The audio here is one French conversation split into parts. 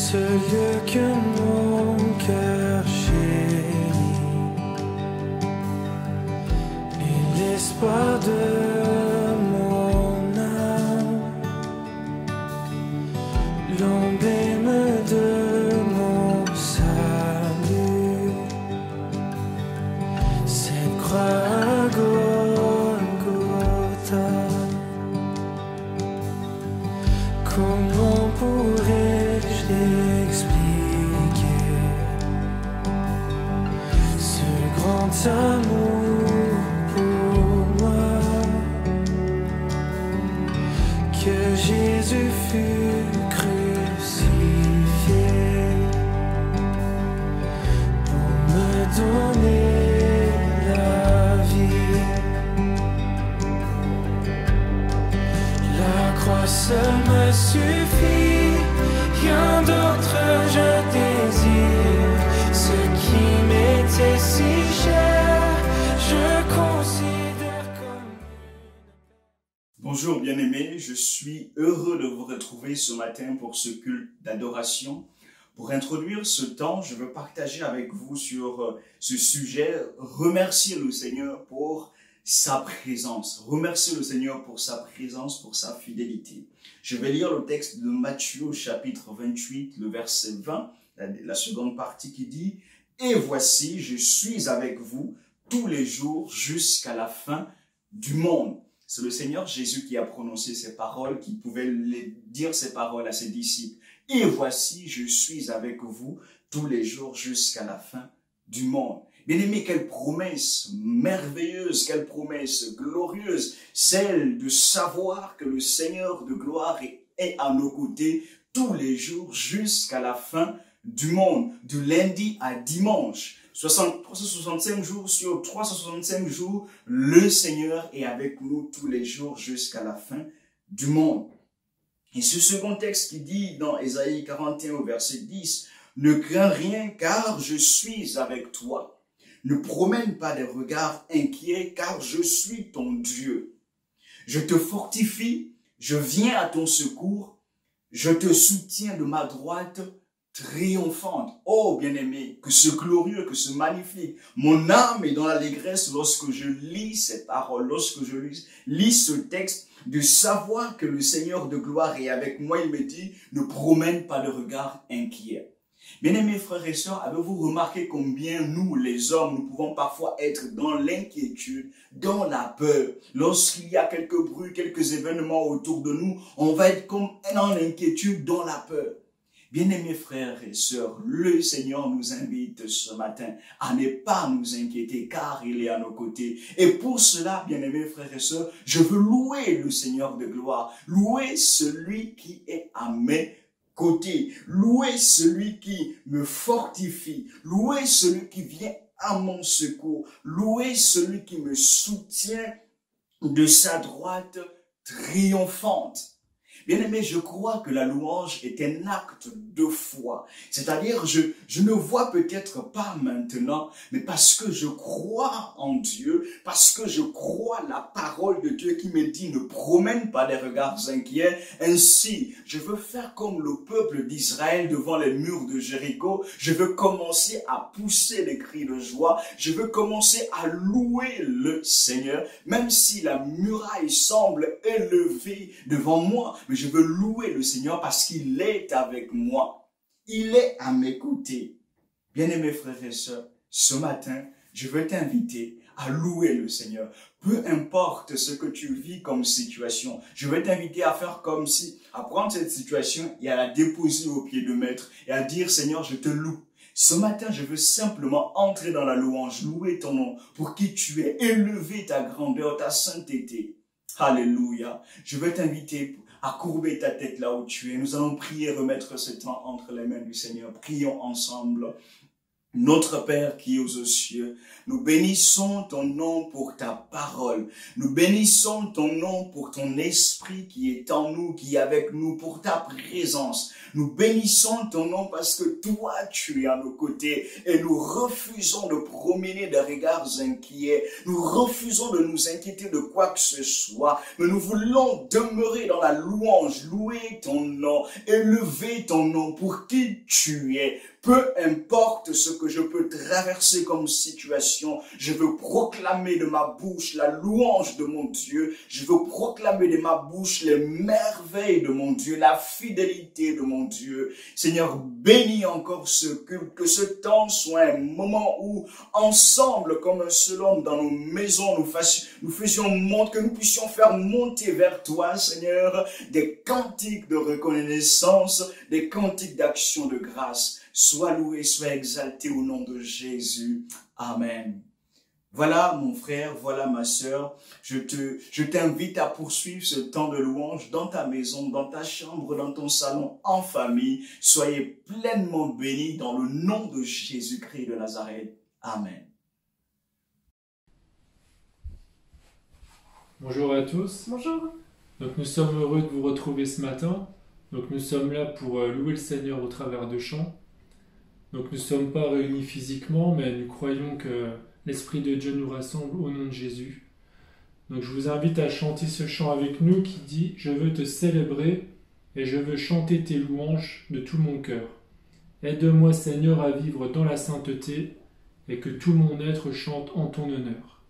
ce lieu que mon cœur chérit et l'espoir de mon âme, l'emblème de mon salut, cette croix à Golgotha. Comment pourrais-je l'expliquer, ce grand amour pour moi, que Jésus fut crucifié pour me donner la vie. La croix seule me suffit, rien d'autre je désire. Ce qui m'était si cher, je considère comme... Bonjour bien-aimés, je suis heureux de vous retrouver ce matin pour ce culte d'adoration. Pour introduire ce temps, je veux partager avec vous sur ce sujet, remercier le Seigneur pour sa présence. Remercier le Seigneur pour sa présence, pour sa fidélité. Je vais lire le texte de Matthieu au chapitre 28, le verset 20, la seconde partie qui dit « Et voici, je suis avec vous tous les jours jusqu'à la fin du monde. » C'est le Seigneur Jésus qui a prononcé ces paroles, qui pouvait dire ces paroles à ses disciples. « Et voici, je suis avec vous tous les jours jusqu'à la fin du monde. » Bien-aimés, quelle promesse merveilleuse, quelle promesse glorieuse, celle de savoir que le Seigneur de gloire est à nos côtés tous les jours jusqu'à la fin du monde, du lundi à dimanche. 365 jours sur 365 jours, le Seigneur est avec nous tous les jours jusqu'à la fin du monde. Et ce second texte qui dit dans Ésaïe 41 au verset 10, « Ne crains rien car je suis avec toi. Ne promène pas des regards inquiets car je suis ton Dieu. Je te fortifie, je viens à ton secours, je te soutiens de ma droite triomphante. » Oh bien-aimé, que ce glorieux, que ce magnifique. Mon âme est dans l'allégresse lorsque je lis ces paroles, lorsque je lis ce texte, de savoir que le Seigneur de gloire est avec moi. Il me dit, ne promène pas de regards inquiets. Bien-aimés frères et sœurs, avez-vous remarqué combien nous, les hommes, nous pouvons parfois être dans l'inquiétude, dans la peur. Lorsqu'il y a quelques bruits, quelques événements autour de nous, on va être comme dans l'inquiétude, dans la peur. Bien-aimés frères et sœurs, le Seigneur nous invite ce matin à ne pas nous inquiéter car il est à nos côtés. Et pour cela, bien-aimés frères et sœurs, je veux louer le Seigneur de gloire, louer celui qui est à mes côté, louer celui qui me fortifie, louer celui qui vient à mon secours, louer celui qui me soutient de sa droite triomphante. Bien-aimé, je crois que la louange est un acte de foi. C'est-à-dire, je ne vois peut-être pas maintenant, mais parce que je crois en Dieu, parce que je crois la parole de Dieu qui me dit ne promène pas des regards inquiets. Ainsi, je veux faire comme le peuple d'Israël devant les murs de Jéricho. Je veux commencer à pousser les cris de joie. Je veux commencer à louer le Seigneur, même si la muraille semble élevée devant moi. Mais je veux louer le Seigneur parce qu'il est avec moi. Il est à mes côtés. Bien-aimés frères et sœurs, ce matin, je veux t'inviter à louer le Seigneur. Peu importe ce que tu vis comme situation, je veux t'inviter à faire comme si, à prendre cette situation et à la déposer au pied de Maître et à dire, Seigneur, je te loue. Ce matin, je veux simplement entrer dans la louange, louer ton nom pour qui tu es, élever ta grandeur, ta sainteté. Alléluia. Je veux t'inviter à courber ta tête là où tu es. Nous allons prier, remettre ce temps entre les mains du Seigneur. Prions ensemble. Notre Père qui es aux cieux, nous bénissons ton nom pour ta parole. Nous bénissons ton nom pour ton esprit qui est en nous, qui est avec nous, pour ta présence. Nous bénissons ton nom parce que toi, tu es à nos côtés et nous refusons de promener des regards inquiets. Nous refusons de nous inquiéter de quoi que ce soit. Mais nous voulons demeurer dans la louange, louer ton nom, élever ton nom pour qui tu es. Peu importe ce que je peux traverser comme situation, je veux proclamer de ma bouche la louange de mon Dieu. Je veux proclamer de ma bouche les merveilles de mon Dieu, la fidélité de mon Dieu. Seigneur, bénis encore ce culte, que ce temps soit un moment où, ensemble, comme un seul homme dans nos maisons, nous faisions monter, que nous puissions faire monter vers toi, Seigneur, des cantiques de reconnaissance, des cantiques d'action de grâce. Sois loué, sois exalté au nom de Jésus. Amen. Voilà mon frère, voilà ma sœur, je t'invite à poursuivre ce temps de louange dans ta maison, dans ta chambre, dans ton salon, en famille. Soyez pleinement bénis dans le nom de Jésus-Christ de Nazareth. Amen. Bonjour à tous. Bonjour. Donc nous sommes heureux de vous retrouver ce matin. Donc nous sommes là pour louer le Seigneur au travers de chants. Donc nous ne sommes pas réunis physiquement, mais nous croyons que l'Esprit de Dieu nous rassemble au nom de Jésus. Donc je vous invite à chanter ce chant avec nous qui dit « Je veux te célébrer et je veux chanter tes louanges de tout mon cœur. Aide-moi Seigneur à vivre dans la sainteté et que tout mon être chante en ton honneur. »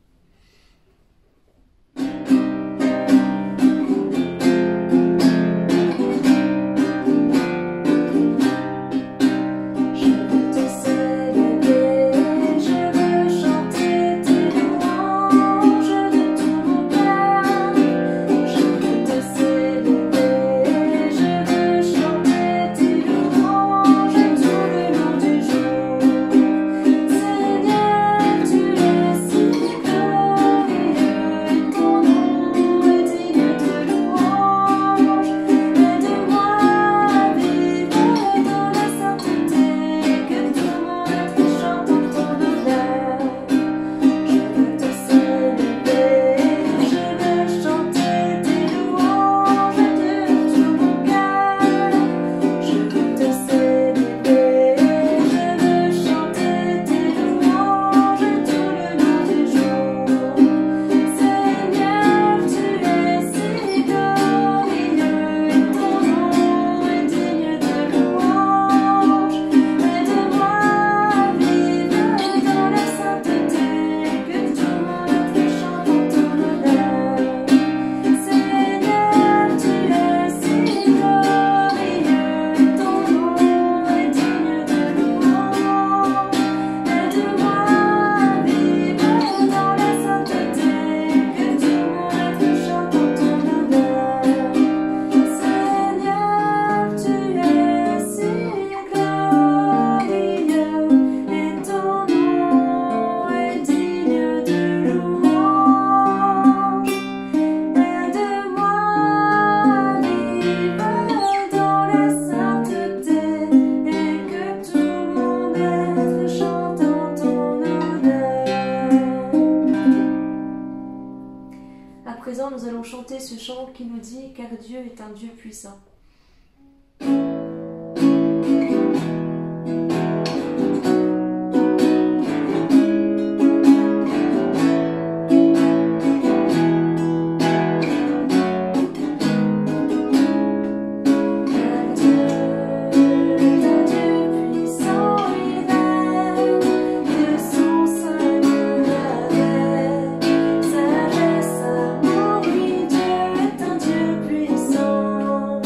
Nous allons chanter ce chant qui nous dit « Car Dieu est un Dieu puissant ». Sagesse, amour, oui, Dieu est un Dieu puissant.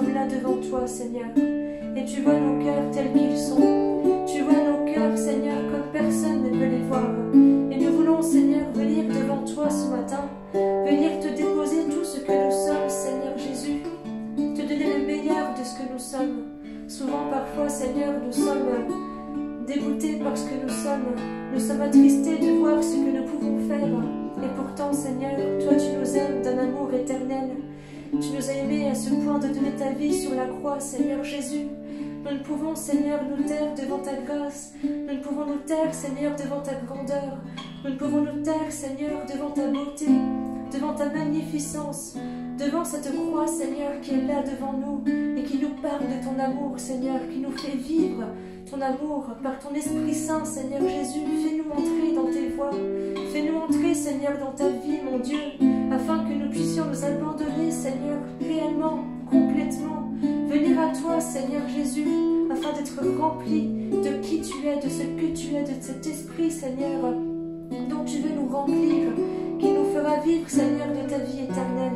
sommes là devant toi, Seigneur. Et tu vois nos cœurs tels qu'ils sont. Tu vois nos cœurs, Seigneur, comme personne ne peut les voir. Et nous voulons, Seigneur, venir devant toi ce matin, venir te déposer tout ce que nous sommes, Seigneur Jésus, te donner le meilleur de ce que nous sommes. Souvent, parfois, Seigneur, nous sommes dégoûtés parce que nous sommes attristés de voir ce que nous pouvons faire. Et pourtant, Seigneur, toi tu nous aimes d'un amour éternel. Tu nous as aimés à ce point de donner ta vie sur la croix, Seigneur Jésus. Nous ne pouvons, Seigneur, nous taire devant ta grâce. Nous ne pouvons nous taire, Seigneur, devant ta grandeur. Nous ne pouvons nous taire, Seigneur, devant ta beauté, devant ta magnificence, devant cette croix, Seigneur, qui est là devant nous et qui nous parle de ton amour, Seigneur, qui nous fait vivre ton amour par ton Esprit Saint, Seigneur Jésus. Fais-nous entrer dans tes voies. Fais-nous entrer, Seigneur, dans ta vie, mon Dieu, afin que nous puissions nous abandonner, Seigneur, réellement, complètement, venir à toi, Seigneur Jésus, afin d'être remplis de qui tu es, de ce que tu es, de cet Esprit, Seigneur, dont tu veux nous remplir, qui nous fera vivre, Seigneur, de ta vie éternelle.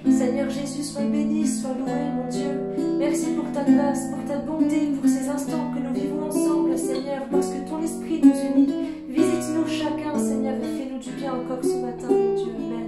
Seigneur Jésus, sois béni, sois loué, mon Dieu. Merci pour ta grâce, pour ta bonté, pour ces instants que nous vivons ensemble, Seigneur, parce que ton Esprit nous unit. Visite-nous chacun, Seigneur, et fais-nous du bien encore ce matin, mon Dieu. Amen.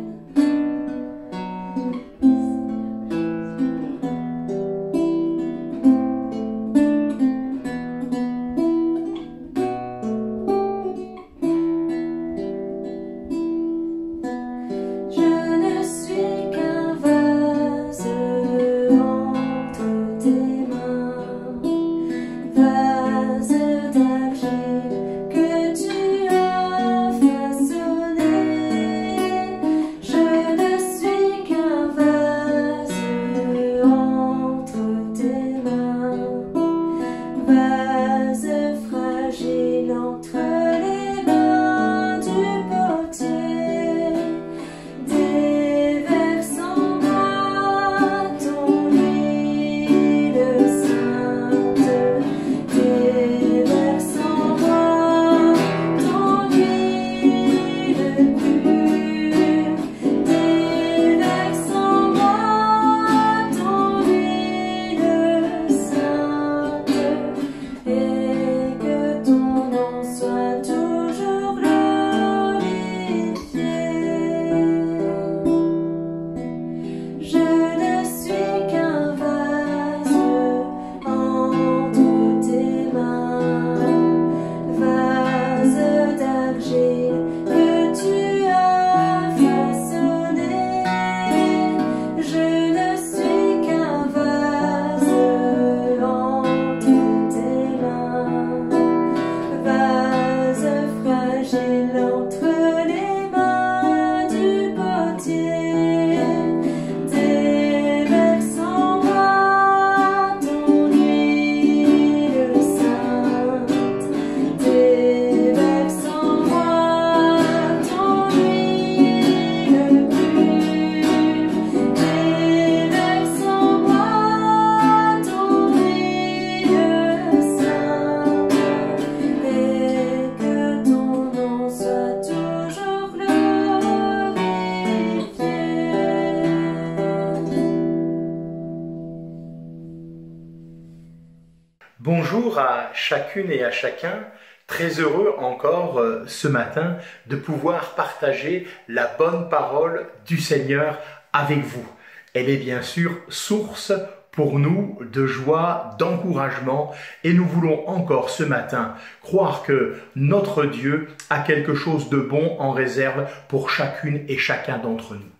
Bonjour à chacune et à chacun, très heureux encore ce matin de pouvoir partager la bonne parole du Seigneur avec vous. Elle est bien sûr source pour nous de joie, d'encouragement et nous voulons encore ce matin croire que notre Dieu a quelque chose de bon en réserve pour chacune et chacun d'entre nous.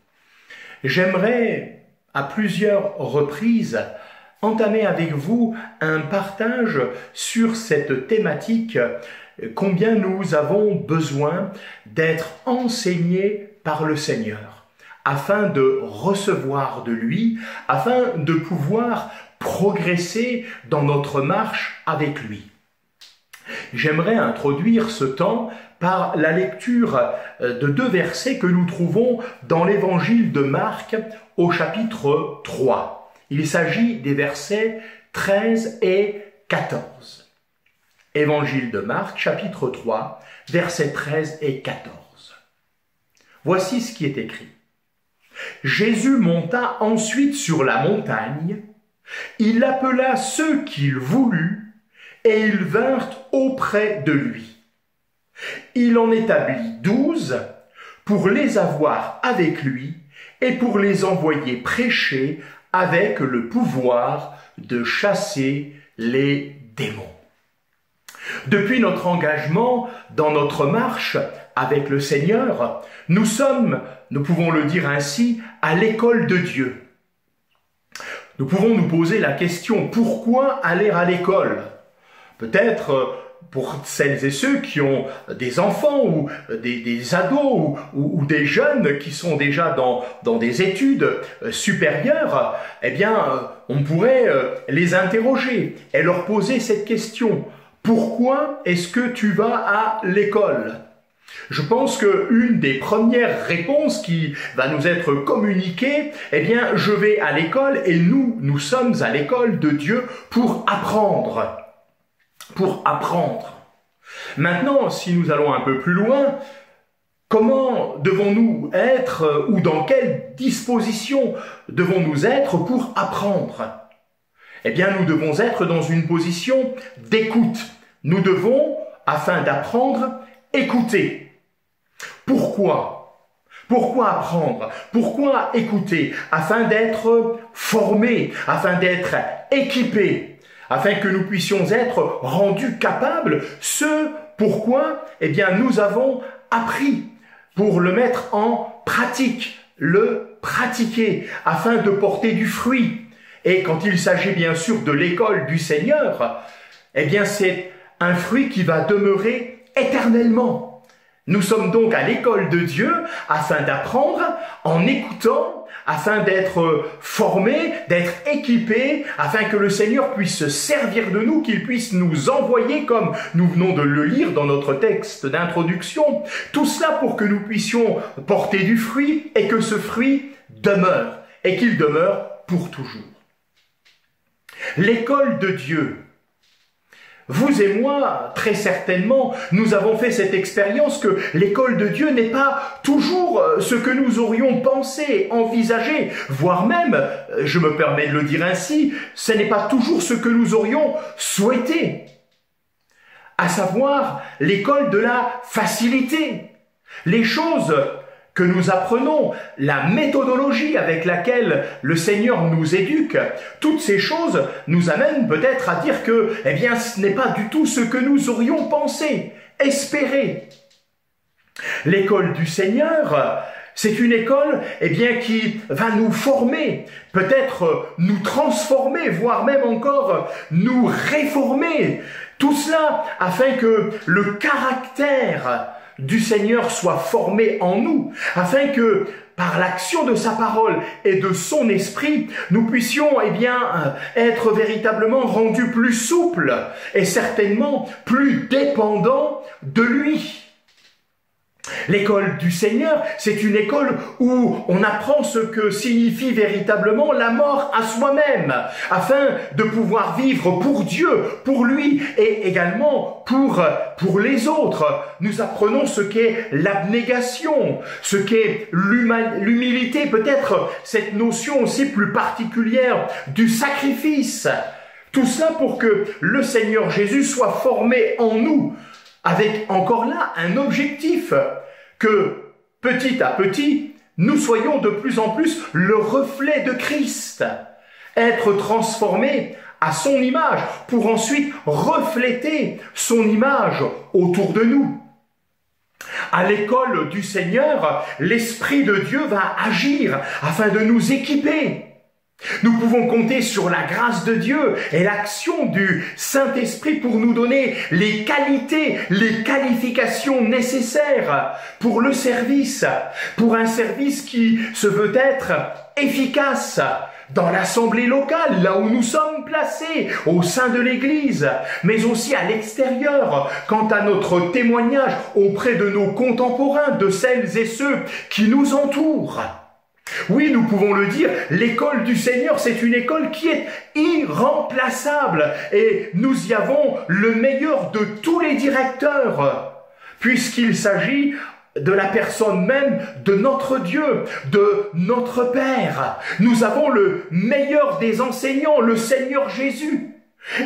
J'aimerais à plusieurs reprises entamer avec vous un partage sur cette thématique, combien nous avons besoin d'être enseignés par le Seigneur, afin de recevoir de lui, afin de pouvoir progresser dans notre marche avec lui. J'aimerais introduire ce temps par la lecture de 2 versets que nous trouvons dans l'évangile de Marc au chapitre 3. Il s'agit des versets 13 et 14. Évangile de Marc, chapitre 3, versets 13 et 14. Voici ce qui est écrit. Jésus monta ensuite sur la montagne, Il appela ceux qu'il voulut, et ils vinrent auprès de lui. Il en établit 12 pour les avoir avec lui et pour les envoyer prêcher avec le pouvoir de chasser les démons. Depuis notre engagement dans notre marche avec le Seigneur, nous sommes, nous pouvons le dire ainsi, à l'école de Dieu. Nous pouvons nous poser la question, pourquoi aller à l'école? Peut-être pour celles et ceux qui ont des enfants ou des ados ou des jeunes qui sont déjà dans des études supérieures, eh bien, on pourrait les interroger et leur poser cette question. Pourquoi est-ce que tu vas à l'école? Je pense qu'une des premières réponses qui va nous être communiquée, eh bien, je vais à l'école et nous sommes à l'école de Dieu pour apprendre. Pour apprendre. Maintenant, si nous allons un peu plus loin, comment devons-nous être ou dans quelle disposition devons-nous être pour apprendre? Eh bien, nous devons être dans une position d'écoute. Nous devons, afin d'apprendre, écouter. Pourquoi? Pourquoi apprendre? Pourquoi écouter? Afin d'être formés, afin d'être équipés, afin que nous puissions être rendus capables, ce pourquoi, eh bien, nous avons appris pour le mettre en pratique, le pratiquer, afin de porter du fruit. Et quand il s'agit bien sûr de l'école du Seigneur, eh bien, c'est un fruit qui va demeurer éternellement. Nous sommes donc à l'école de Dieu afin d'apprendre en écoutant, afin d'être formés, d'être équipés, afin que le Seigneur puisse se servir de nous, qu'il puisse nous envoyer comme nous venons de le lire dans notre texte d'introduction. Tout cela pour que nous puissions porter du fruit et que ce fruit demeure et qu'il demeure pour toujours. L'école de Dieu. Vous et moi, très certainement, nous avons fait cette expérience que l'école de Dieu n'est pas toujours ce que nous aurions pensé, envisagé, voire même, je me permets de le dire ainsi, ce n'est pas toujours ce que nous aurions souhaité. À savoir, l'école de la facilité. Les choses que nous apprenons, la méthodologie avec laquelle le Seigneur nous éduque, toutes ces choses nous amènent peut-être à dire que, eh bien, ce n'est pas du tout ce que nous aurions pensé, espéré. L'école du Seigneur, c'est une école, eh bien, qui va nous former, peut-être nous transformer, voire même encore nous réformer. Tout cela afin que le caractère du Seigneur soit formé en nous, afin que, par l'action de sa parole et de son esprit, nous puissions, eh bien, être véritablement rendus plus souples et certainement plus dépendants de lui. L'école du Seigneur, c'est une école où on apprend ce que signifie véritablement la mort à soi-même, afin de pouvoir vivre pour Dieu, pour lui et également pour les autres. Nous apprenons ce qu'est l'abnégation, ce qu'est l'humilité, peut-être cette notion aussi plus particulière du sacrifice. Tout cela pour que le Seigneur Jésus soit formé en nous, avec encore là un objectif, que petit à petit, nous soyons de plus en plus le reflet de Christ, être transformés à son image pour ensuite refléter son image autour de nous. À l'école du Seigneur, l'Esprit de Dieu va agir afin de nous équiper. Nous pouvons compter sur la grâce de Dieu et l'action du Saint-Esprit pour nous donner les qualités, les qualifications nécessaires pour le service, pour un service qui se veut être efficace dans l'assemblée locale, là où nous sommes placés, au sein de l'Église, mais aussi à l'extérieur, quant à notre témoignage auprès de nos contemporains, de celles et ceux qui nous entourent. Oui, nous pouvons le dire, l'école du Seigneur, c'est une école qui est irremplaçable et nous y avons le meilleur de tous les directeurs, puisqu'il s'agit de la personne même de notre Dieu, de notre Père. Nous avons le meilleur des enseignants, le Seigneur Jésus.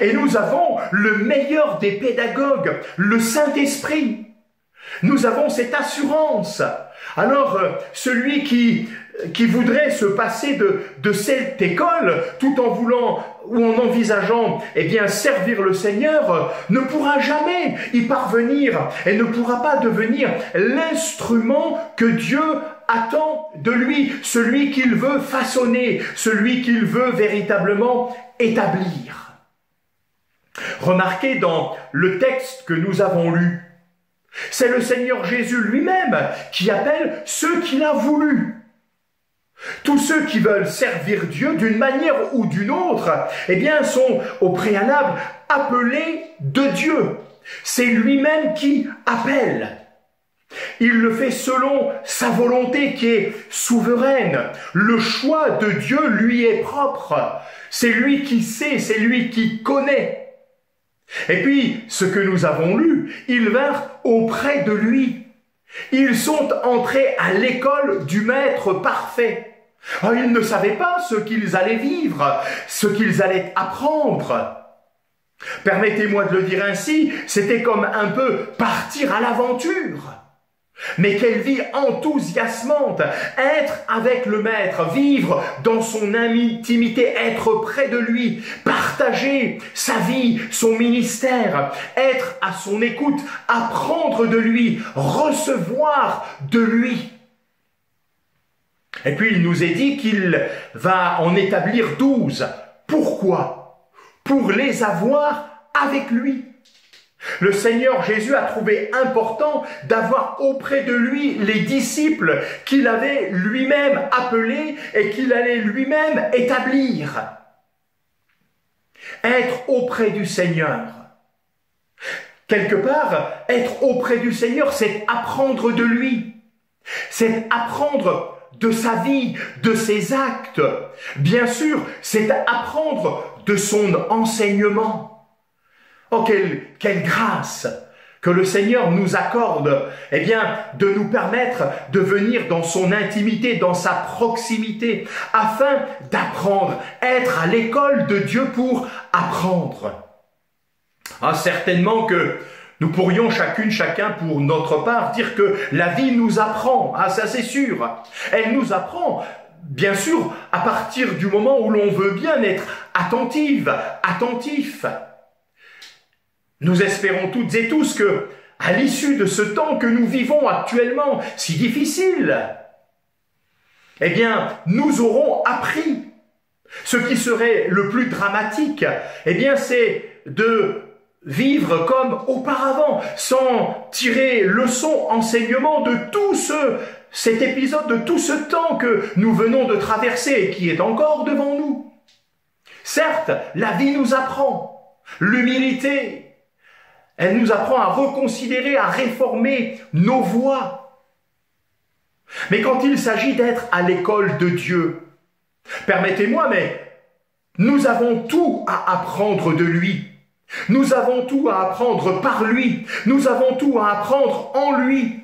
Et nous avons le meilleur des pédagogues, le Saint-Esprit. Nous avons cette assurance. Alors, celui qui voudrait se passer de cette école, tout en voulant ou en envisageant, servir le Seigneur, ne pourra jamais y parvenir et ne pourra pas devenir l'instrument que Dieu attend de lui, celui qu'il veut façonner, celui qu'il veut véritablement établir. Remarquez dans le texte que nous avons lu, c'est le Seigneur Jésus lui-même qui appelle ceux qu'il a voulu. Tous ceux qui veulent servir Dieu d'une manière ou d'une autre, sont au préalable appelés de Dieu. C'est lui-même qui appelle. Il le fait selon sa volonté qui est souveraine. Le choix de Dieu lui est propre. C'est lui qui sait, c'est lui qui connaît. Et puis, ce que nous avons lu, ils vinrent auprès de lui. Ils sont entrés à l'école du Maître parfait. Ils ne savaient pas ce qu'ils allaient vivre, ce qu'ils allaient apprendre. Permettez-moi de le dire ainsi, c'était comme un peu partir à l'aventure. Mais quelle vie enthousiasmante, être avec le Maître, vivre dans son intimité, être près de lui, partager sa vie, son ministère, être à son écoute, apprendre de lui, recevoir de lui. Et puis il nous est dit qu'il va en établir 12. Pourquoi? Pour les avoir avec lui. Le Seigneur Jésus a trouvé important d'avoir auprès de lui les disciples qu'il avait lui-même appelés et qu'il allait lui-même établir. Être auprès du Seigneur. Quelque part, être auprès du Seigneur, c'est apprendre de lui. C'est apprendre de sa vie, de ses actes. Bien sûr, c'est apprendre de son enseignement. Oh, quelle grâce que le Seigneur nous accorde, de nous permettre de venir dans son intimité, dans sa proximité, afin d'apprendre, être à l'école de Dieu pour apprendre. Certainement que nous pourrions chacun pour notre part dire que la vie nous apprend, ça c'est sûr. Elle nous apprend, bien sûr, à partir du moment où l'on veut bien être attentif. Nous espérons toutes et tous que, à l'issue de ce temps que nous vivons actuellement, si difficile, nous aurons appris. Ce qui serait le plus dramatique, c'est de vivre comme auparavant, sans tirer leçon, enseignement de tout cet épisode, de tout ce temps que nous venons de traverser et qui est encore devant nous. Certes, la vie nous apprend l'humilité. Elle nous apprend à reconsidérer, à réformer nos voies. Mais quand il s'agit d'être à l'école de Dieu, permettez-moi, mais nous avons tout à apprendre de lui. Nous avons tout à apprendre par lui. Nous avons tout à apprendre en lui.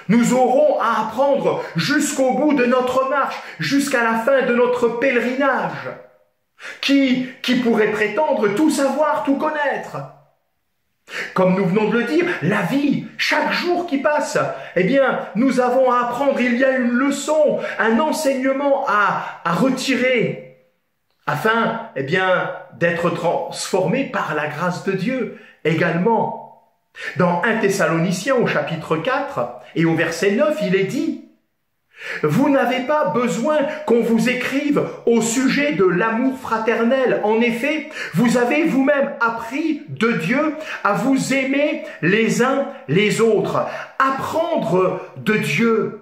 Nous aurons à apprendre jusqu'au bout de notre marche, jusqu'à la fin de notre pèlerinage. Qui pourrait prétendre tout savoir, tout connaître? Comme nous venons de le dire, la vie, chaque jour qui passe, nous avons à apprendre, il y a une leçon, un enseignement à retirer, afin, d'être transformé par la grâce de Dieu également. Dans 1 Thessaloniciens au chapitre 4 et au verset 9, il est dit: vous n'avez pas besoin qu'on vous écrive au sujet de l'amour fraternel. En effet, vous avez vous-même appris de Dieu à vous aimer les uns les autres. Apprendre de Dieu.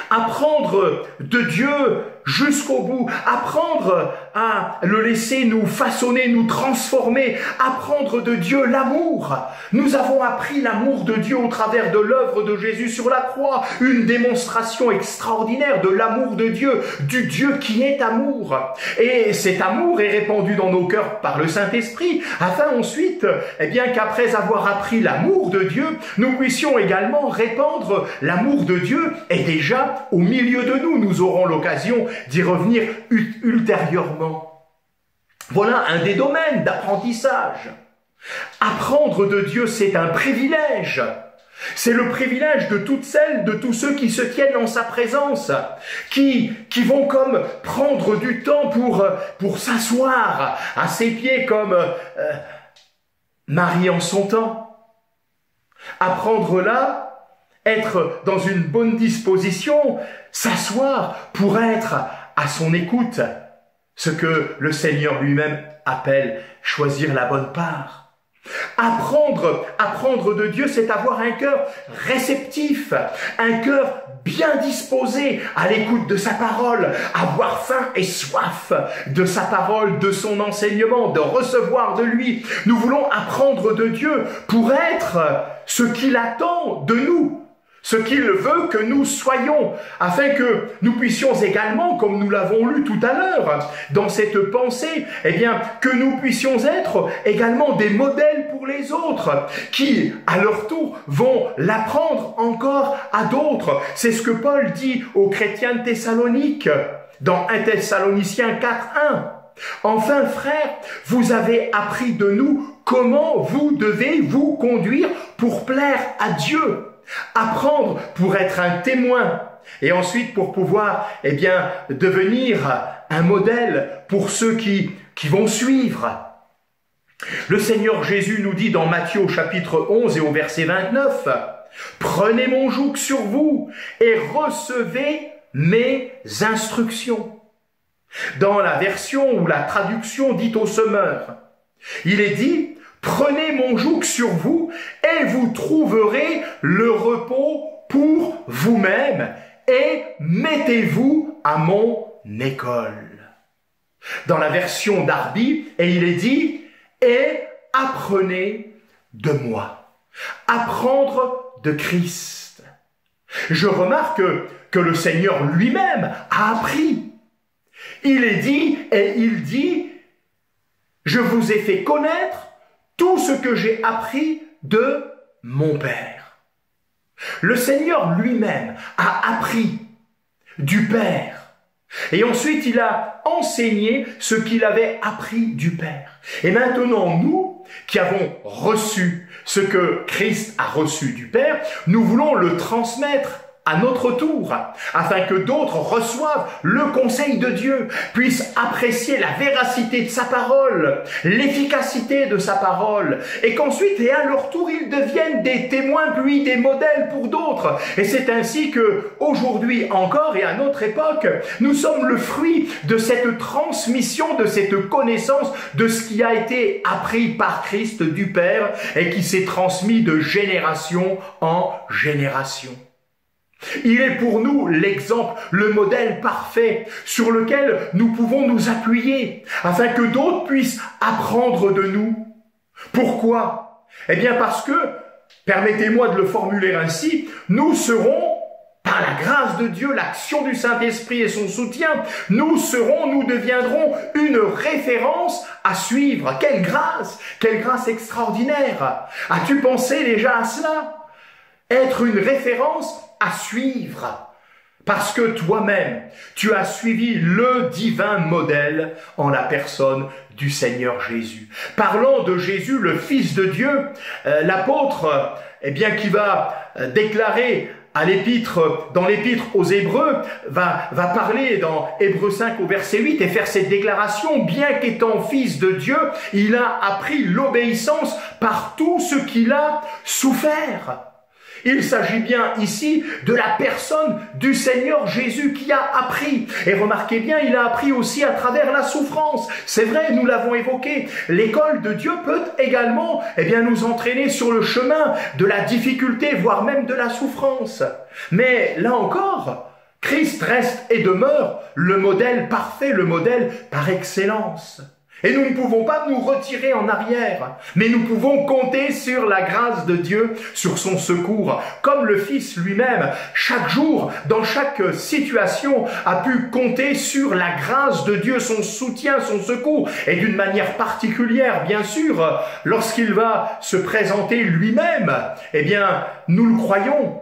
Apprendre de Dieu jusqu'au bout, apprendre à le laisser nous façonner, nous transformer, apprendre de Dieu l'amour. Nous avons appris l'amour de Dieu au travers de l'œuvre de Jésus sur la croix, une démonstration extraordinaire de l'amour de Dieu, du Dieu qui est amour. Et cet amour est répandu dans nos cœurs par le Saint-Esprit, afin ensuite, qu'après avoir appris l'amour de Dieu, nous puissions également répandre l'amour de Dieu est déjà au milieu de nous. Nous aurons l'occasion d'y revenir ultérieurement. Voilà un des domaines d'apprentissage. Apprendre de Dieu, c'est un privilège. C'est le privilège de toutes celles, de tous ceux qui se tiennent en sa présence, qui vont comme prendre du temps pour s'asseoir à ses pieds comme Marie en son temps. Apprendre là, être dans une bonne disposition, s'asseoir pour être à son écoute, ce que le Seigneur lui-même appelle choisir la bonne part. Apprendre de Dieu, c'est avoir un cœur réceptif, un cœur bien disposé à l'écoute de sa parole, avoir faim et soif de sa parole, de son enseignement, de recevoir de lui. Nous voulons apprendre de Dieu pour être ce qu'il attend de nous, ce qu'il veut que nous soyons, afin que nous puissions également, comme nous l'avons lu tout à l'heure, dans cette pensée, que nous puissions être également des modèles pour les autres, qui, à leur tour, vont l'apprendre encore à d'autres. C'est ce que Paul dit aux chrétiens de Thessalonique, dans 1 Thessaloniciens 4:1. Enfin, frères, vous avez appris de nous comment vous devez vous conduire pour plaire à Dieu. Apprendre pour être un témoin et ensuite pour pouvoir devenir un modèle pour ceux qui vont suivre. Le Seigneur Jésus nous dit dans Matthieu au chapitre 11 et au verset 29, « Prenez mon joug sur vous et recevez mes instructions. » Dans la version ou la traduction dite au semeur, il est dit « Prenez mon joug sur vous et vous trouverez le repos pour vous-même et mettez-vous à mon école. » Dans la version Darby, il est dit « Et apprenez de moi. » Apprendre de Christ. Je remarque que le Seigneur lui-même a appris. Il est dit et il dit « Je vous ai fait connaître tout ce que j'ai appris de mon Père. » Le Seigneur lui-même a appris du Père. Et ensuite, il a enseigné ce qu'il avait appris du Père. Et maintenant, nous, qui avons reçu ce que Christ a reçu du Père, nous voulons le transmettre à notre tour, afin que d'autres reçoivent le conseil de Dieu, puissent apprécier la véracité de sa parole, l'efficacité de sa parole, et qu'ensuite, et à leur tour, ils deviennent des témoins, puis des modèles pour d'autres. Et c'est ainsi que, aujourd'hui encore, et à notre époque, nous sommes le fruit de cette transmission, de cette connaissance, de ce qui a été appris par Christ du Père, et qui s'est transmis de génération en génération. Il est pour nous l'exemple, le modèle parfait sur lequel nous pouvons nous appuyer afin que d'autres puissent apprendre de nous. Pourquoi? Parce que, permettez-moi de le formuler ainsi, nous serons, par la grâce de Dieu, l'action du Saint-Esprit et son soutien, nous deviendrons une référence à suivre. Quelle grâce extraordinaire! As-tu pensé déjà à cela? Être une référence à suivre, parce que toi-même, tu as suivi le divin modèle en la personne du Seigneur Jésus. Parlant de Jésus, le Fils de Dieu, l'apôtre, qui va déclarer à dans l'épître aux Hébreux, va parler dans Hébreux 5 au verset 8 et faire cette déclaration: bien qu'étant fils de Dieu, il a appris l'obéissance par tout ce qu'il a souffert. Il s'agit bien ici de la personne du Seigneur Jésus qui a appris. Et remarquez bien, il a appris aussi à travers la souffrance. C'est vrai, nous l'avons évoqué. L'école de Dieu peut également nous entraîner sur le chemin de la difficulté, voire même de la souffrance. Mais là encore, Christ reste et demeure le modèle parfait, le modèle par excellence. Et nous ne pouvons pas nous retirer en arrière, mais nous pouvons compter sur la grâce de Dieu, sur son secours, comme le Fils lui-même, chaque jour, dans chaque situation, a pu compter sur la grâce de Dieu, son soutien, son secours, et d'une manière particulière, bien sûr, lorsqu'il va se présenter lui-même, eh bien, nous le croyons.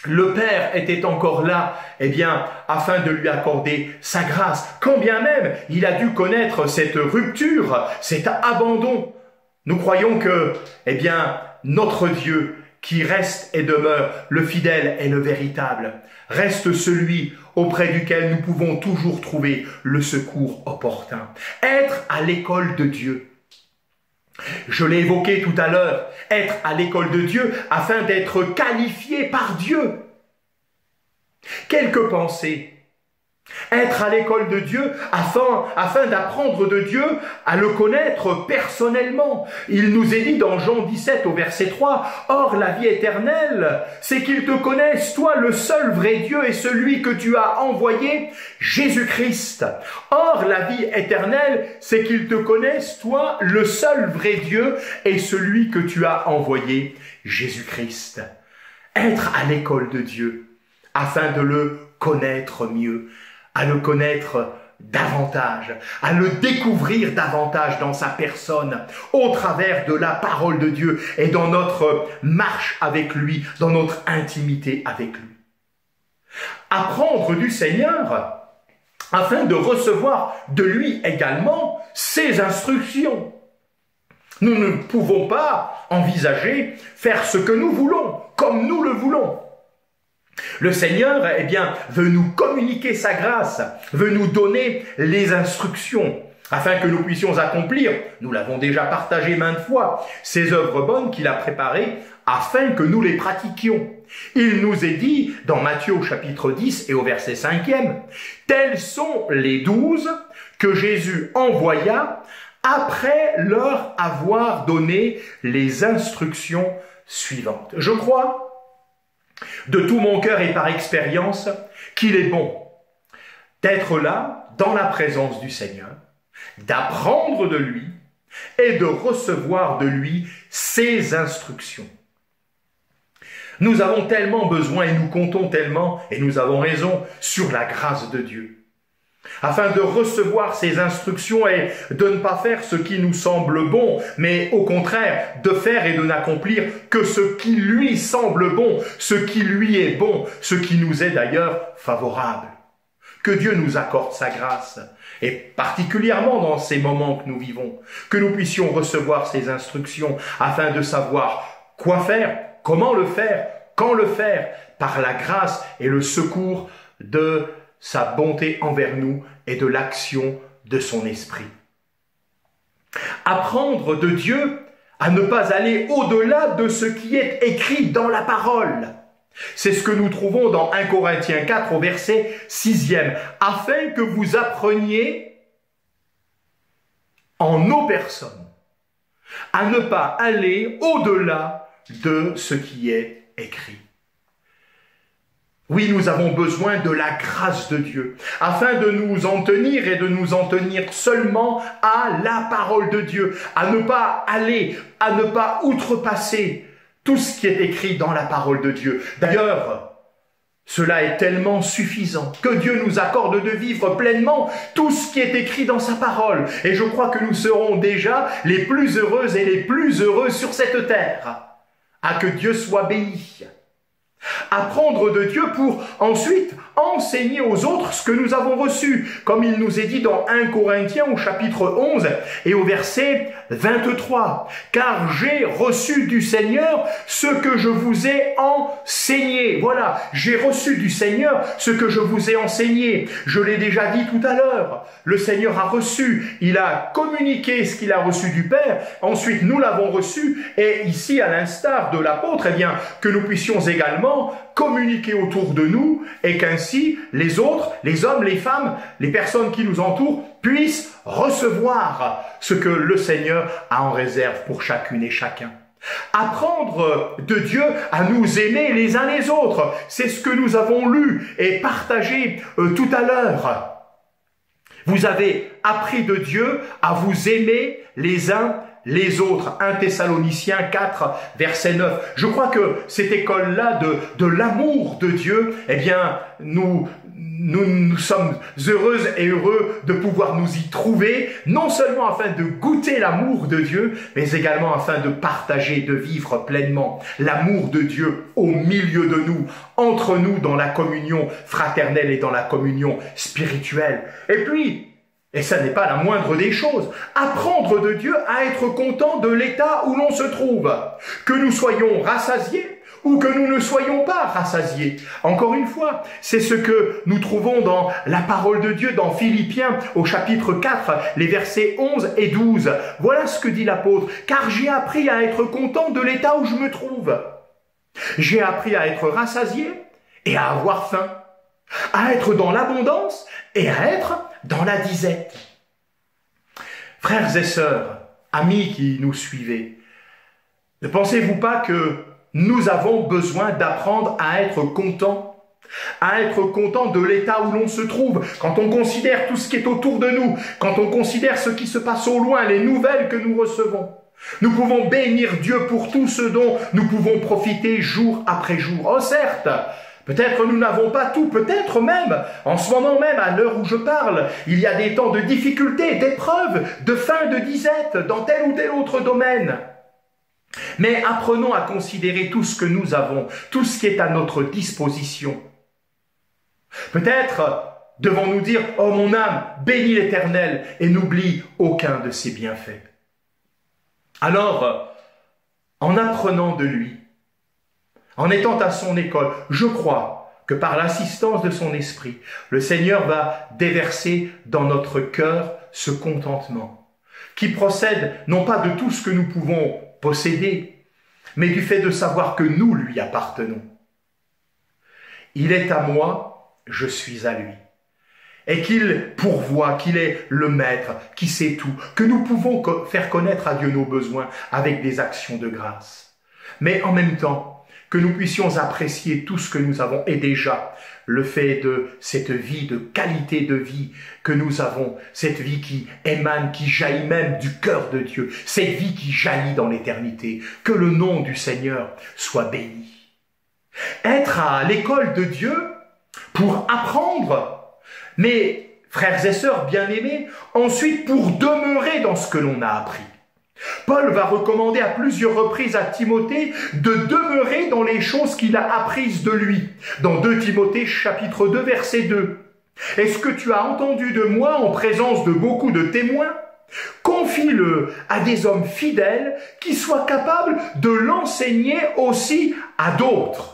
Le Père était encore là, eh bien, afin de lui accorder sa grâce, quand bien même il a dû connaître cette rupture, cet abandon. Nous croyons que, eh bien, notre Dieu, qui reste et demeure le fidèle et le véritable, reste celui auprès duquel nous pouvons toujours trouver le secours opportun. Être à l'école de Dieu. Je l'ai évoqué tout à l'heure, être à l'école de Dieu afin d'être qualifié par Dieu. Quelques pensées. Être à l'école de Dieu afin d'apprendre de Dieu à le connaître personnellement. Il nous est dit dans Jean 17 au verset 3, « Or la vie éternelle, c'est qu'ils te connaissent, toi le seul vrai Dieu et celui que tu as envoyé, Jésus-Christ. Or la vie éternelle, c'est qu'ils te connaissent, toi le seul vrai Dieu et celui que tu as envoyé, Jésus-Christ. » Être à l'école de Dieu afin de le connaître mieux, à le connaître davantage, à le découvrir davantage dans sa personne, au travers de la parole de Dieu et dans notre marche avec lui, dans notre intimité avec lui. Apprendre du Seigneur afin de recevoir de lui également ses instructions. Nous ne pouvons pas envisager faire ce que nous voulons, comme nous le voulons. Le Seigneur, eh bien, veut nous communiquer sa grâce, veut nous donner les instructions, afin que nous puissions accomplir, nous l'avons déjà partagé maintes fois, ces œuvres bonnes qu'il a préparées, afin que nous les pratiquions. Il nous est dit, dans Matthieu au chapitre 10 et au verset 5e, « Tels sont les 12 que Jésus envoya après leur avoir donné les instructions suivantes. » Je crois, de tout mon cœur et par expérience, qu'il est bon d'être là, dans la présence du Seigneur, d'apprendre de lui et de recevoir de lui ses instructions. Nous avons tellement besoin et nous comptons tellement, et nous avons raison, sur la grâce de Dieu, afin de recevoir ses instructions et de ne pas faire ce qui nous semble bon, mais au contraire, de faire et de n'accomplir que ce qui lui semble bon, ce qui lui est bon, ce qui nous est d'ailleurs favorable. Que Dieu nous accorde sa grâce, et particulièrement dans ces moments que nous vivons, que nous puissions recevoir ses instructions afin de savoir quoi faire, comment le faire, quand le faire, par la grâce et le secours de sa bonté envers nous et de l'action de son esprit. Apprendre de Dieu à ne pas aller au-delà de ce qui est écrit dans la parole. C'est ce que nous trouvons dans 1 Corinthiens 4 au verset 6e, afin que vous appreniez en nos personnes à ne pas aller au-delà de ce qui est écrit. Oui, nous avons besoin de la grâce de Dieu, afin de nous en tenir et de nous en tenir seulement à la parole de Dieu, à ne pas aller, à ne pas outrepasser tout ce qui est écrit dans la parole de Dieu. D'ailleurs, cela est tellement suffisant que Dieu nous accorde de vivre pleinement tout ce qui est écrit dans sa parole. Et je crois que nous serons déjà les plus heureuses et les plus heureux sur cette terre. À que Dieu soit béni. Apprendre de Dieu pour ensuite enseigner aux autres ce que nous avons reçu, comme il nous est dit dans 1 Corinthiens au chapitre 11 et au verset 23. « Car j'ai reçu du Seigneur ce que je vous ai enseigné. » Voilà, j'ai reçu du Seigneur ce que je vous ai enseigné. Je l'ai déjà dit tout à l'heure. Le Seigneur a reçu, il a communiqué ce qu'il a reçu du Père. Ensuite, nous l'avons reçu. Et ici, à l'instar de l'apôtre, eh bien, que nous puissions également communiquer autour de nous et qu'ainsi les autres, les hommes, les femmes, les personnes qui nous entourent puissent recevoir ce que le Seigneur a en réserve pour chacune et chacun. Apprendre de Dieu à nous aimer les uns les autres. C'est ce que nous avons lu et partagé tout à l'heure. Vous avez appris de Dieu à vous aimer les uns les autres. 1 Thessaloniciens 4, verset 9. Je crois que cette école-là de l'amour de Dieu, eh bien, nous sommes heureuses et heureux de pouvoir nous y trouver, non seulement afin de goûter l'amour de Dieu, mais également afin de partager, de vivre pleinement l'amour de Dieu au milieu de nous, entre nous, dans la communion fraternelle et dans la communion spirituelle. Et puis, et ça n'est pas la moindre des choses, apprendre de Dieu à être content de l'état où l'on se trouve, que nous soyons rassasiés ou que nous ne soyons pas rassasiés. Encore une fois, c'est ce que nous trouvons dans la parole de Dieu, dans Philippiens, au chapitre 4, les versets 11 et 12. Voilà ce que dit l'apôtre. « Car j'ai appris à être content de l'état où je me trouve. J'ai appris à être rassasié et à avoir faim, à être dans l'abondance et à être dans la disette. » Frères et sœurs, amis qui nous suivez, ne pensez-vous pas que nous avons besoin d'apprendre à être contents de l'état où l'on se trouve, quand on considère tout ce qui est autour de nous, quand on considère ce qui se passe au loin, les nouvelles que nous recevons. Nous pouvons bénir Dieu pour tout ce dont nous pouvons profiter jour après jour. Oh certes, peut-être nous n'avons pas tout, peut-être même, en ce moment même, à l'heure où je parle, il y a des temps de difficultés, d'épreuves, de faim, de disette, dans tel ou tel autre domaine. Mais apprenons à considérer tout ce que nous avons, tout ce qui est à notre disposition. Peut-être devons-nous dire « Oh mon âme, bénis l'Éternel et n'oublie aucun de ses bienfaits. » Alors, en apprenant de lui, en étant à son école, je crois que par l'assistance de son esprit, le Seigneur va déverser dans notre cœur ce contentement, qui procède non pas de tout ce que nous pouvons posséder, mais du fait de savoir que nous lui appartenons. Il est à moi, je suis à lui. Et qu'il pourvoit, qu'il est le maître, qui sait tout, que nous pouvons faire connaître à Dieu nos besoins avec des actions de grâce. Mais en même temps, que nous puissions apprécier tout ce que nous avons, et déjà le fait de cette vie, de qualité de vie que nous avons, cette vie qui émane, qui jaillit même du cœur de Dieu, cette vie qui jaillit dans l'éternité, que le nom du Seigneur soit béni. Être à l'école de Dieu pour apprendre, mais frères et sœurs bien-aimés, ensuite pour demeurer dans ce que l'on a appris. Paul va recommander à plusieurs reprises à Timothée de demeurer dans les choses qu'il a apprises de lui. Dans 2 Timothée chapitre 2 verset 2. « Est-ce que tu as entendu de moi en présence de beaucoup de témoins ? Confie-le à des hommes fidèles qui soient capables de l'enseigner aussi à d'autres. »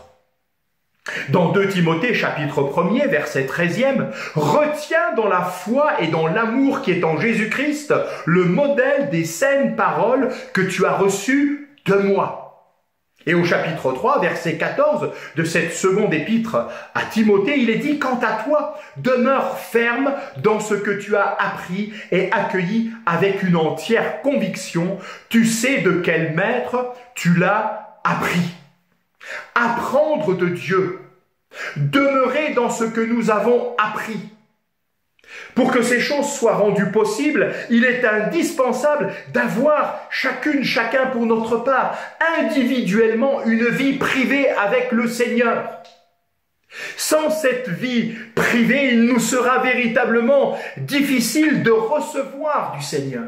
Dans 2 Timothée chapitre 1er verset 13e, « Retiens dans la foi et dans l'amour qui est en Jésus-Christ le modèle des saines paroles que tu as reçues de moi. » Et au chapitre 3 verset 14 de cette seconde épître à Timothée, il est dit « Quant à toi, demeure ferme dans ce que tu as appris et accueilli avec une entière conviction. Tu sais de quel maître tu l'as appris. » Apprendre de Dieu, demeurer dans ce que nous avons appris. Pour que ces choses soient rendues possibles, il est indispensable d'avoir chacun pour notre part, individuellement, une vie privée avec le Seigneur. Sans cette vie privée, il nous sera véritablement difficile de recevoir du Seigneur.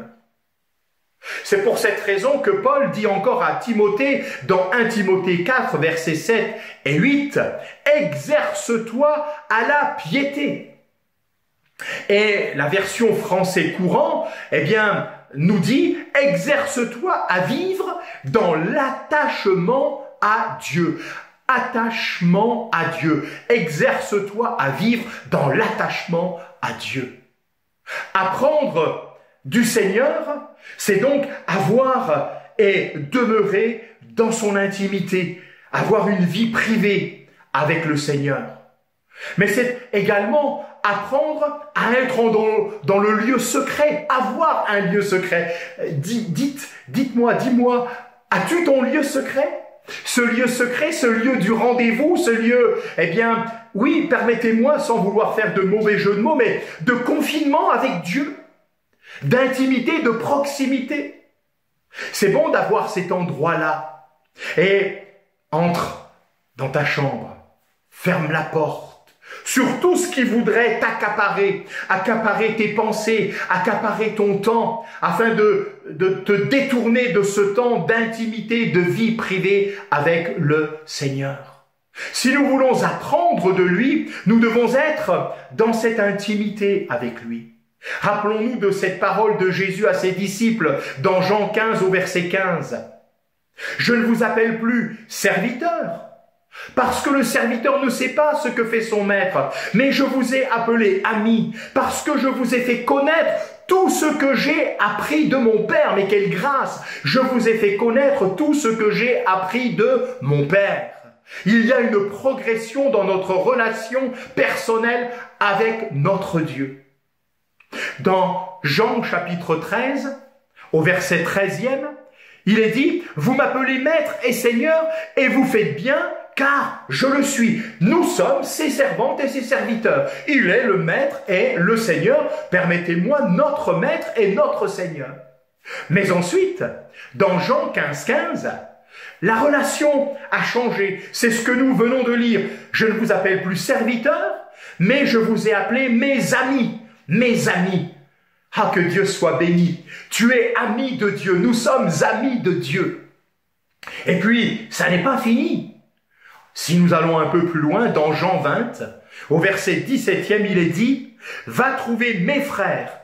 C'est pour cette raison que Paul dit encore à Timothée, dans 1 Timothée 4, versets 7 et 8, « Exerce-toi à la piété. » Et la version français courant, eh bien, nous dit « Exerce-toi à vivre dans l'attachement à Dieu. » Attachement à Dieu. Exerce-toi à vivre dans l'attachement à Dieu. Apprendre du Seigneur, c'est donc avoir et demeurer dans son intimité, avoir une vie privée avec le Seigneur. Mais c'est également apprendre à être dans le lieu secret, avoir un lieu secret. Dis-moi, As-tu ton lieu secret? Ce lieu secret, ce lieu du rendez-vous, ce lieu, eh bien, oui, permettez-moi, sans vouloir faire de mauvais jeux de mots, mais de confinement avec Dieu, d'intimité, de proximité. C'est bon d'avoir cet endroit-là. Et entre dans ta chambre, ferme la porte. Sur tout ce qui voudrait t'accaparer, accaparer tes pensées, accaparer ton temps, afin de te détourner de ce temps d'intimité, de vie privée avec le Seigneur. Si nous voulons apprendre de lui, nous devons être dans cette intimité avec lui. Rappelons-nous de cette parole de Jésus à ses disciples dans Jean 15 au verset 15. « Je ne vous appelle plus serviteur, parce que le serviteur ne sait pas ce que fait son maître, mais je vous ai appelé ami, parce que je vous ai fait connaître tout ce que j'ai appris de mon Père. » Mais quelle grâce! Je vous ai fait connaître tout ce que j'ai appris de mon Père. Il y a une progression dans notre relation personnelle avec notre Dieu. Dans Jean chapitre 13, au verset 13e, il est dit « Vous m'appelez maître et seigneur, et vous faites bien, car je le suis. Nous sommes ses servantes et ses serviteurs. Il est le maître et le seigneur. Permettez-moi, notre maître et notre seigneur. » Mais ensuite, dans Jean 15, la relation a changé. C'est ce que nous venons de lire. « Je ne vous appelle plus serviteur, mais je vous ai appelé mes amis. » Mes amis. Ah, que Dieu soit béni. Tu es ami de Dieu. Nous sommes amis de Dieu. Et puis, ça n'est pas fini. Si nous allons un peu plus loin, dans Jean 20, au verset 17e, il est dit « Va trouver mes frères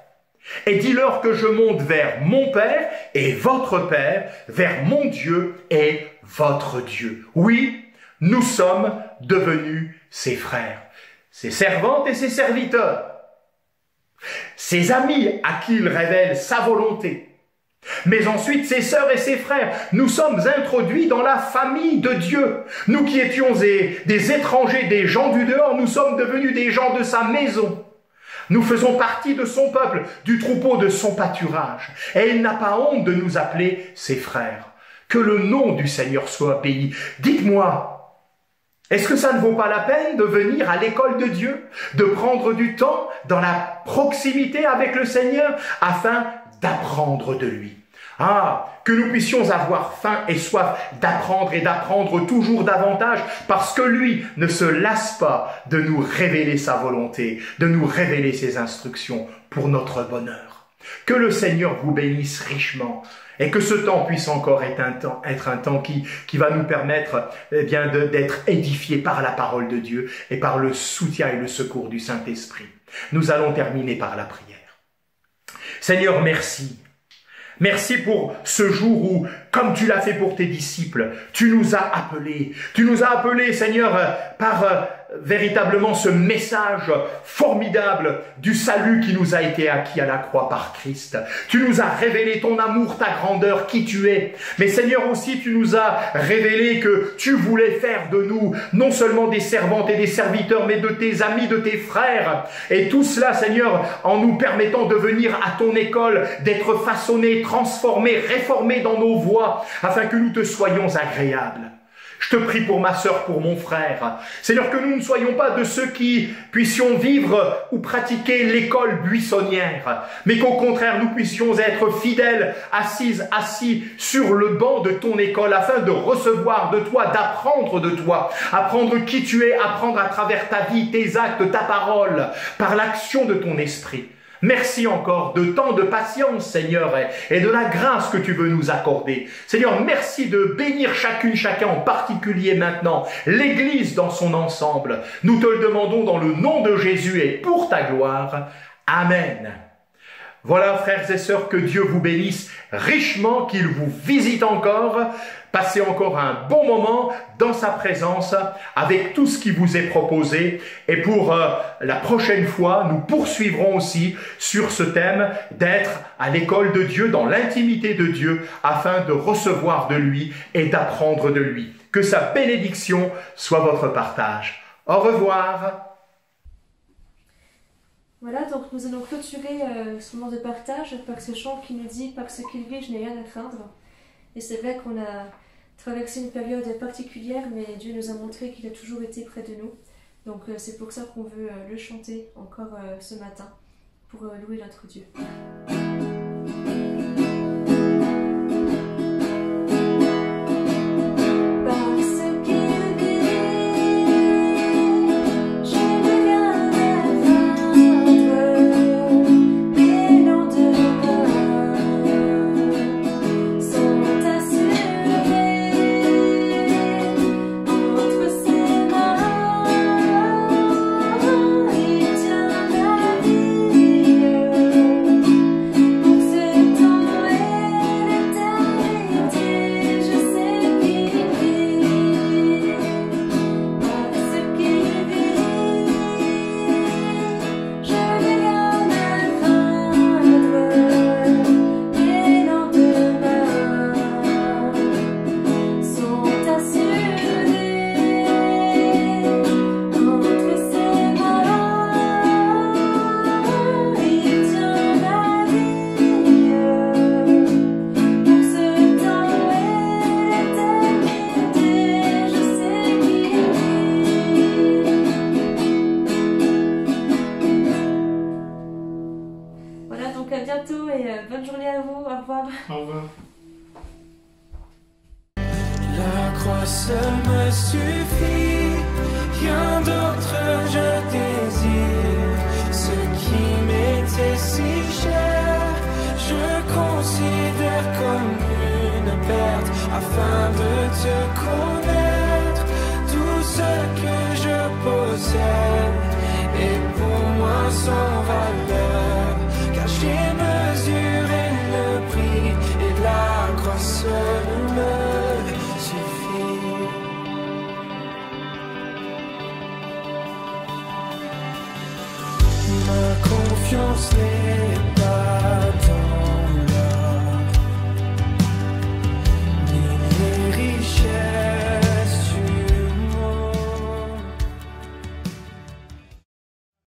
et dis-leur que je monte vers mon Père et votre Père, vers mon Dieu et votre Dieu. » Oui, nous sommes devenus ses frères, ses servantes et ses serviteurs, ses amis à qui il révèle sa volonté. Mais ensuite, ses sœurs et ses frères, nous sommes introduits dans la famille de Dieu. Nous qui étions des étrangers, des gens du dehors, nous sommes devenus des gens de sa maison. Nous faisons partie de son peuple, du troupeau de son pâturage. Et il n'a pas honte de nous appeler ses frères. Que le nom du Seigneur soit béni. Dites-moi, est-ce que ça ne vaut pas la peine de venir à l'école de Dieu, de prendre du temps dans la proximité avec le Seigneur afin d'apprendre de lui? Ah, que nous puissions avoir faim et soif d'apprendre et d'apprendre toujours davantage, parce que lui ne se lasse pas de nous révéler sa volonté, de nous révéler ses instructions pour notre bonheur. Que le Seigneur vous bénisse richement et que ce temps puisse encore être un temps qui va nous permettre d'être édifiés par la parole de Dieu et par le soutien et le secours du Saint-Esprit. Nous allons terminer par la prière. Seigneur, merci. Merci pour ce jour où, comme tu l'as fait pour tes disciples, tu nous as appelés. Tu nous as appelés, Seigneur, par véritablement ce message formidable du salut qui nous a été acquis à la croix par Christ. Tu nous as révélé ton amour, ta grandeur, qui tu es. Mais Seigneur aussi, tu nous as révélé que tu voulais faire de nous non seulement des servantes et des serviteurs, mais de tes amis, de tes frères. Et tout cela, Seigneur, en nous permettant de venir à ton école, d'être façonnés, transformés, réformés dans nos voies, afin que nous te soyons agréables. Je te prie pour ma sœur, pour mon frère. Seigneur, que nous ne soyons pas de ceux qui puissions vivre ou pratiquer l'école buissonnière, mais qu'au contraire, nous puissions être fidèles, assis sur le banc de ton école, afin de recevoir de toi, d'apprendre de toi, apprendre qui tu es, apprendre à travers ta vie, tes actes, ta parole, par l'action de ton esprit. Merci encore de tant de patience, Seigneur, et de la grâce que tu veux nous accorder. Seigneur, merci de bénir chacun en particulier maintenant, l'Église dans son ensemble. Nous te le demandons dans le nom de Jésus et pour ta gloire. Amen. Voilà, frères et sœurs, que Dieu vous bénisse richement, qu'il vous visite encore. Passez encore un bon moment dans sa présence avec tout ce qui vous est proposé. Et pour la prochaine fois, nous poursuivrons aussi sur ce thème d'être à l'école de Dieu, dans l'intimité de Dieu, afin de recevoir de lui et d'apprendre de lui. Que sa bénédiction soit votre partage. Au revoir. Voilà, donc nous allons clôturer ce moment de partage par ce chant qui nous dit « Par ce qu'il vit, je n'ai rien à craindre ». Et c'est vrai qu'on a traversé une période particulière, mais Dieu nous a montré qu'il a toujours été près de nous. Donc c'est pour ça qu'on veut le chanter encore ce matin, pour louer notre Dieu. Donc à bientôt et bonne journée à vous. Au revoir. Au revoir. La croix seule me suffit, rien d'autre je désire. Ce qui m'était si cher, je considère comme une perte, afin de te connaître. Tout ce que je possède est pour moi sans valeur, car j'ai mesuré le prix et la croix seule me suffit. Ma confiance n'est